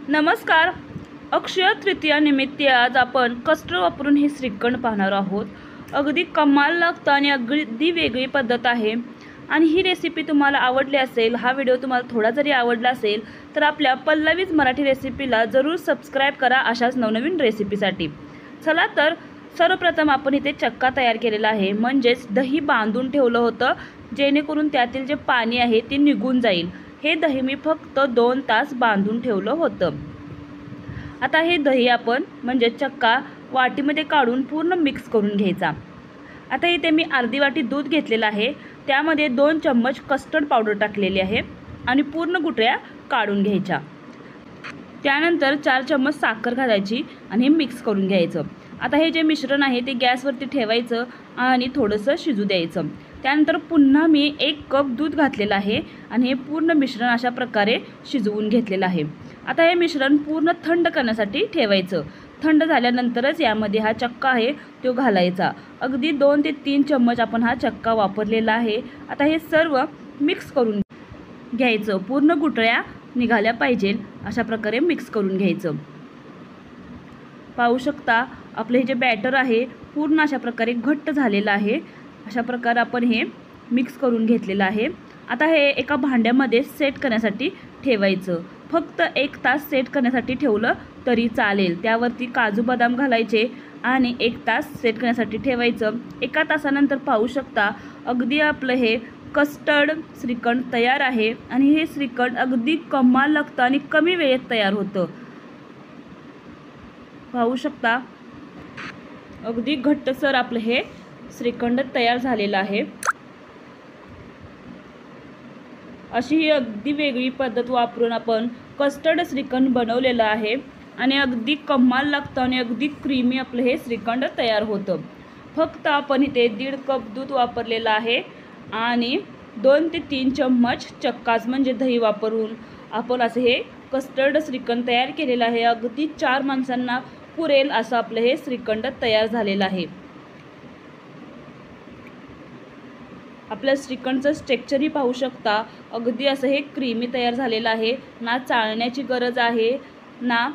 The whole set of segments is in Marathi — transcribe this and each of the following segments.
नमस्कार. अक्षय तृतीया निमित्त आज आपण कस्टर्ड वापरून हे श्रीखंड पाहणार आहोत. अगदी कमाल लागतं आणि अगदी वेगळी पद्धत आहे. आणि ही रेसिपी तुम्हाला आवडली असेल, हा व्हिडिओ तुम्हाला थोडा जरी आवडला असेल तर आपल्या पल्लवीज मराठी रेसिपीला जरूर सबस्क्राईब करा अशाच नवनवीन रेसिपीसाठी. चला तर सर्वप्रथम आपण इथे चक्का तयार केलेला आहे, म्हणजेच दही बांधून ठेवलं होतं जेणेकरून त्यातील जे पाणी आहे ते निघून जाईल. हे दही मी फक्त 2 तास बांधून ठेवलं होतं. आता हे दही आपण म्हणजे चक्का वाटीमध्ये काढून पूर्ण मिक्स करून घ्यायचा. आता इथे मी अर्धी वाटी दूध घेतलेलं आहे, त्यामध्ये 2 चम्मच कस्टर्ड पावडर टाकलेली आहे आणि पूर्ण गुठळ्या काढून घ्यायच्या. त्यानंतर 4 चम्मच साखर घालायची आणि मिक्स करून घ्यायचं. आता हे जे मिश्रण आहे ते गॅसवरती ठेवायचं आणि थोडंसं शिजू द्यायचं. त्यानंतर पुन्हा मी 1 कप दूध घातलेलं आहे आणि हे पूर्ण मिश्रण अशा प्रकारे शिजवून घेतलेलं आहे. आता हे मिश्रण पूर्ण थंड करण्यासाठी ठेवायचं. थंड झाल्यानंतरच यामध्ये हा चक्का आहे तो घालायचा. अगदी 2 ते 3 चम्मच आपण हा चक्का वापरलेला आहे. आता हे सर्व मिक्स करून घ्यायचं. पूर्ण गुठळ्या निघाल्या पाहिजे अशा प्रकारे मिक्स करून घ्यायचं. पाहू शकता आपलं हे जे बॅटर आहे पूर्ण अशा प्रकारे घट्ट झालेलं आहे. अशा प्रकारे आपण हे मिक्स करून घेतलेलं आहे. आता हे एका भांड्यामध्ये सेट करण्यासाठी ठेवायचं. फक्त 1 तास सेट करण्यासाठी ठेवलं तरी चालेल. त्यावरती काजू बदाम घालायचे आणि 1 तास सेट करण्यासाठी ठेवायचं. 1 तासानंतर पाहू शकता अगदी आपलं हे कस्टर्ड श्रीखंड तयार आहे. आणि हे श्रीखंड अगदी कमाल लागतं आणि कमी वेळेत तयार होतं. पाहू शकता अगदी घट्टसर आपलं हे श्रीखंड तयार झालेलं आहे. अशी ही अगदी वेगळी पद्धत वापरून आपण कस्टर्ड श्रीखंड बनवलेलं आहे आणि अगदी कमाल लागतं आणि अगदी क्रीमी आपलं हे श्रीखंड तयार होतं. फक्त आपण इथे 1.5 कप दूध वापरलेलं आहे आणि 2 ते 3 चम्मच चक्काच म्हणजे दही वापरून आपण असं हे कस्टर्ड श्रीखंड तयार केलेलं आहे. अगदी 4 माणसांना पुरेल असं आपलं हे श्रीखंड तयार झालेलं आहे. आपल्या श्रीखंडचं स्ट्रक्चरही पाहू शकता. अगदी असं हे क्रीमी तयार झालेलं आहे. ना चाळण्याची गरज आहे ना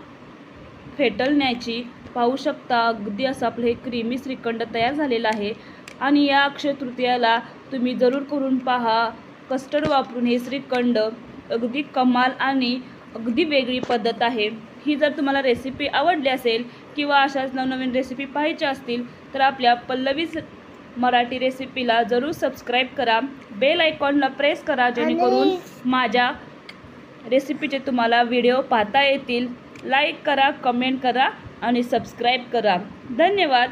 फेटलण्याची. पाहू शकता अगदी असं आपलं हे क्रीमी श्रीखंड तयार झालेलं आहे. आणि या अक्षय तृतीयाला तुम्ही जरूर करून पहा. कस्टर्ड वापरून हे श्रीखंड अगदी कमाल आणि अगदी वेगळी पद्धत आहे. ही जर तुम्हाला रेसिपी आवडली असेल किंवा अशाच नवनवीन रेसिपी पाहायच्या असतील तर आपल्या पल्लवीज मराठी रेसिपीला जरूर सबस्क्राईब करा. बेल आयकॉनला प्रेस करा जेणेकरून माझ्या रेसिपीचे तुम्हाला व्हिडिओ पाहता येतील. लाईक करा, कमेंट करा आणि सबस्क्राईब करा. धन्यवाद.